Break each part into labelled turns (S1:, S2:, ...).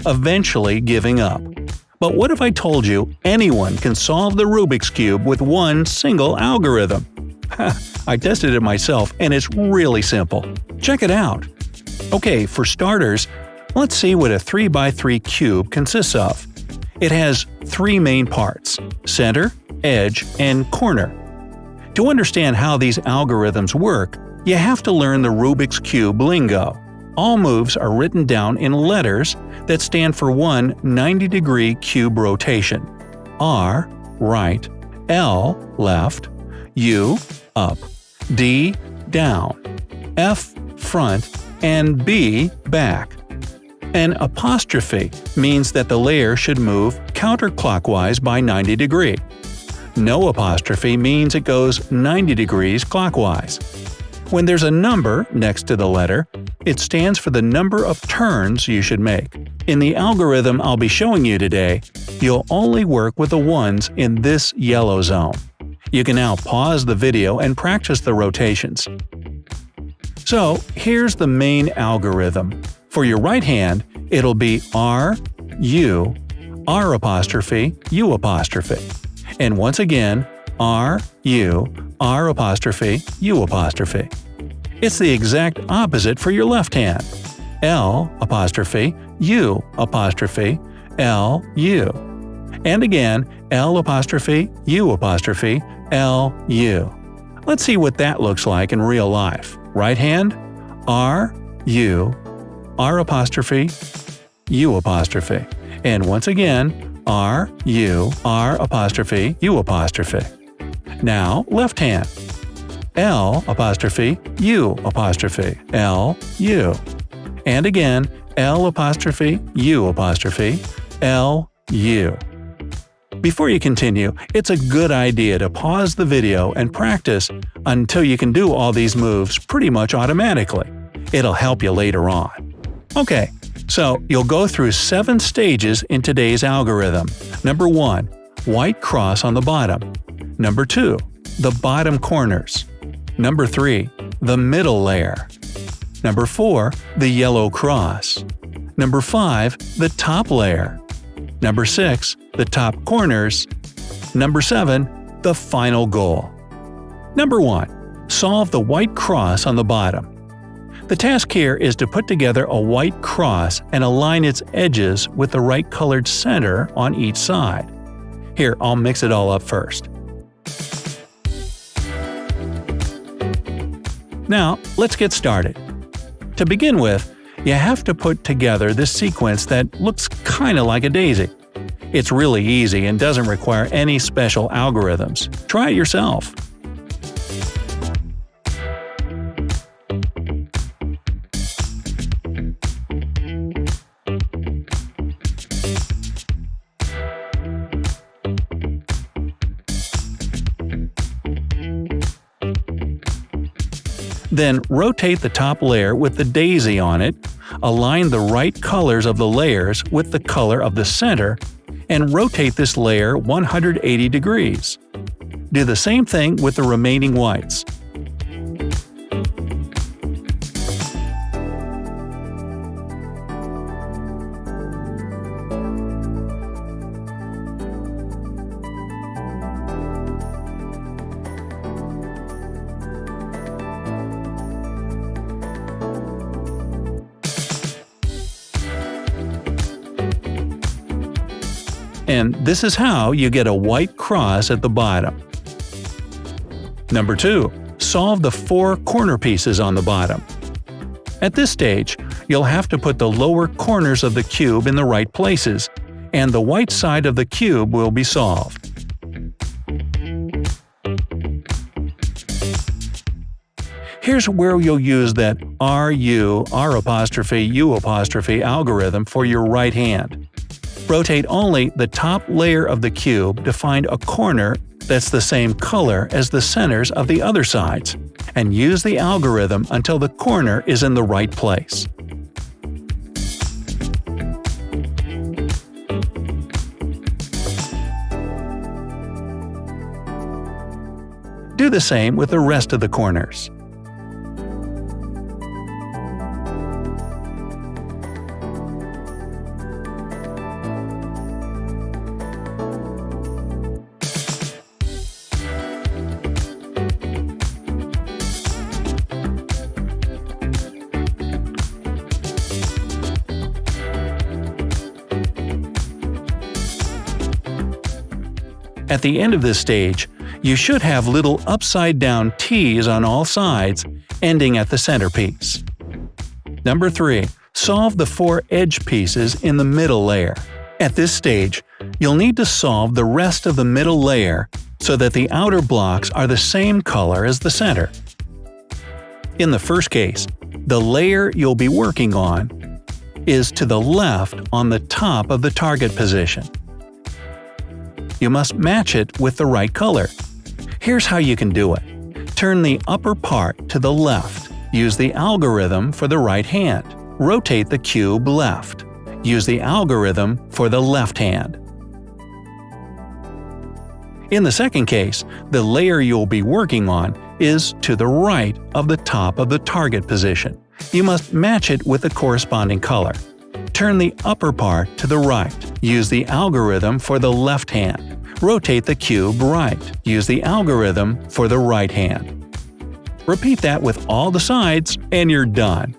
S1: eventually giving up. But what if I told you anyone can solve the Rubik's Cube with one single algorithm? I tested it myself and it's really simple. Check it out! Okay, for starters, let's see what a 3x3 cube consists of. It has three main parts: center, edge, and corner. To understand how these algorithms work, you have to learn the Rubik's Cube lingo. All moves are written down in letters that stand for one 90-degree cube rotation: R, right, L, left, U, up, D, down, F, front, and B, back. An apostrophe means that the layer should move counterclockwise by 90 degrees. No apostrophe means it goes 90 degrees clockwise. When there's a number next to the letter, it stands for the number of turns you should make. In the algorithm I'll be showing you today, you'll only work with the ones in this yellow zone. You can now pause the video and practice the rotations. So here's the main algorithm. For your right hand, it'll be R, U, R apostrophe, U apostrophe. And once again, R, U, R apostrophe, U apostrophe. It's the exact opposite for your left hand. L apostrophe, U apostrophe, L, U. And again, L apostrophe, U apostrophe, L, U. Let's see what that looks like in real life. Right hand, R, U, R apostrophe, U apostrophe. And once again, R, U, R apostrophe, U apostrophe. Now, left hand. L apostrophe, U apostrophe, L, U. And again, L apostrophe, U apostrophe, L, U. Before you continue, it's a good idea to pause the video and practice until you can do all these moves pretty much automatically. It'll help you later on. Okay, so you'll go through 7 stages in today's algorithm. Number 1. White cross on the bottom. Number 2. The bottom corners. Number 3. The middle layer. Number 4. The yellow cross. Number 5. The top layer. Number 6. The top corners. Number 7. The final goal. Number 1. Solve the white cross on the bottom. The task here is to put together a white cross and align its edges with the right colored center on each side. Here, I'll mix it all up first. Now, let's get started. To begin with, you have to put together this sequence that looks kinda like a daisy. It's really easy and doesn't require any special algorithms. Try it yourself. Then rotate the top layer with the daisy on it, align the right colors of the layers with the color of the center, and rotate this layer 180 degrees. Do the same thing with the remaining whites. And this is how you get a white cross at the bottom. Number 2. Solve the 4 corner pieces on the bottom. At this stage, you'll have to put the lower corners of the cube in the right places, and the white side of the cube will be solved. Here's where you'll use that RU, R apostrophe, U apostrophe algorithm for your right hand. Rotate only the top layer of the cube to find a corner that's the same color as the centers of the other sides, and use the algorithm until the corner is in the right place. Do the same with the rest of the corners. At the end of this stage, you should have little upside-down T's on all sides, ending at the centerpiece. Number 3. Solve the 4 edge pieces in the middle layer. At this stage, you'll need to solve the rest of the middle layer so that the outer blocks are the same color as the center. In the first case, the layer you'll be working on is to the left on the top of the target position. You must match it with the right color. Here's how you can do it. Turn the upper part to the left. Use the algorithm for the right hand. Rotate the cube left. Use the algorithm for the left hand. In the second case, the layer you'll be working on is to the right of the top of the target position. You must match it with the corresponding color. Turn the upper part to the right. Use the algorithm for the left hand. Rotate the cube right. Use the algorithm for the right hand. Repeat that with all the sides, and you're done.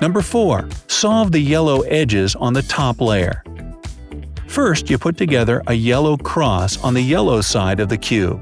S1: Number 4. Solve the yellow edges on the top layer. First, you put together a yellow cross on the yellow side of the cube.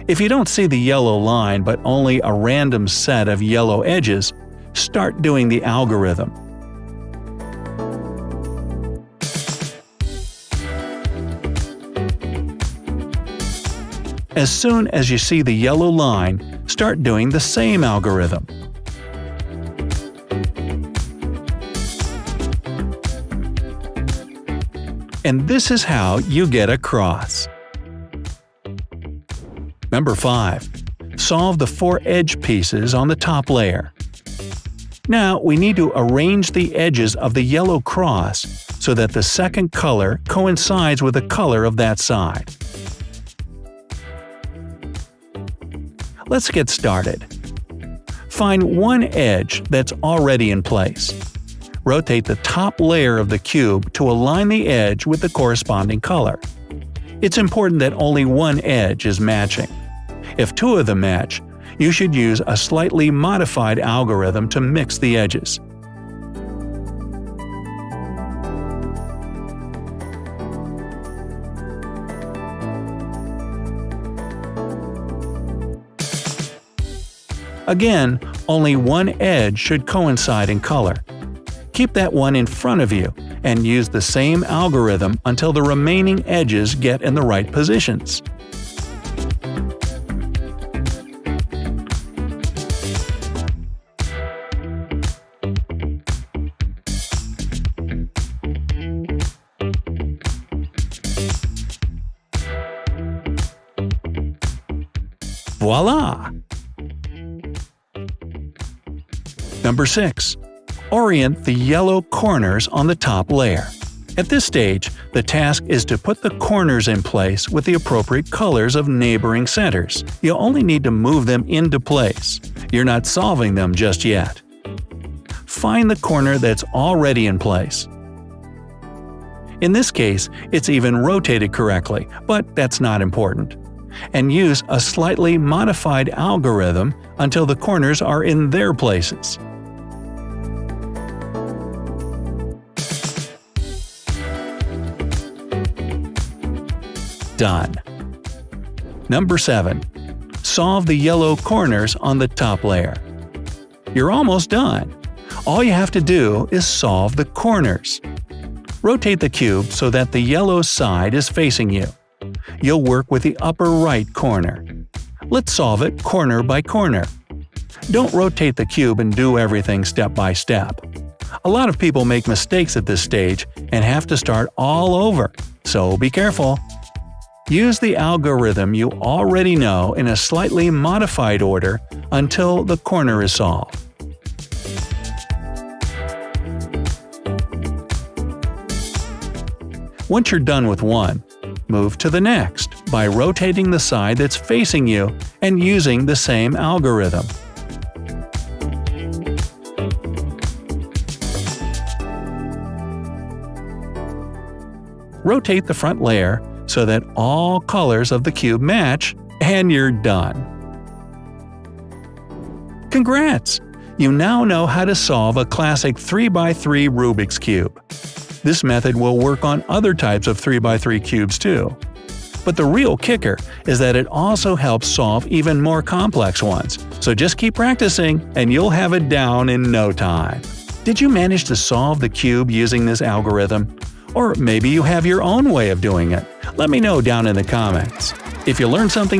S1: If you don't see the yellow line but only a random set of yellow edges, start doing the algorithm. As soon as you see the yellow line, start doing the same algorithm. And this is how you get a cross. Number 5. Solve the 4 edge pieces on the top layer. Now we need to arrange the edges of the yellow cross so that the second color coincides with the color of that side. Let's get started. Find one edge that's already in place. Rotate the top layer of the cube to align the edge with the corresponding color. It's important that only one edge is matching. If 2 of them match, you should use a slightly modified algorithm to mix the edges. Again, only one edge should coincide in color. Keep that one in front of you, and use the same algorithm until the remaining edges get in the right positions. Voila! Number 6. Orient the yellow corners on the top layer. At this stage, the task is to put the corners in place with the appropriate colors of neighboring centers. You only need to move them into place. You're not solving them just yet. Find the corner that's already in place. In this case, it's even rotated correctly, but that's not important. And use a slightly modified algorithm until the corners are in their places. Done. Number 7. Solve the yellow corners on the top layer. You're almost done. All you have to do is solve the corners. Rotate the cube so that the yellow side is facing you. You'll work with the upper right corner. Let's solve it corner by corner. Don't rotate the cube and do everything step by step. A lot of people make mistakes at this stage and have to start all over, so be careful. Use the algorithm you already know in a slightly modified order until the corner is solved. Once you're done with one, move to the next by rotating the side that's facing you and using the same algorithm. Rotate the front layer so that all colors of the cube match, and you're done. Congrats! You now know how to solve a classic 3x3 Rubik's Cube. This method will work on other types of 3x3 cubes too. But the real kicker is that it also helps solve even more complex ones, so just keep practicing and you'll have it down in no time. Did you manage to solve the cube using this algorithm? Or maybe you have your own way of doing it. Let me know down in the comments. If you learned something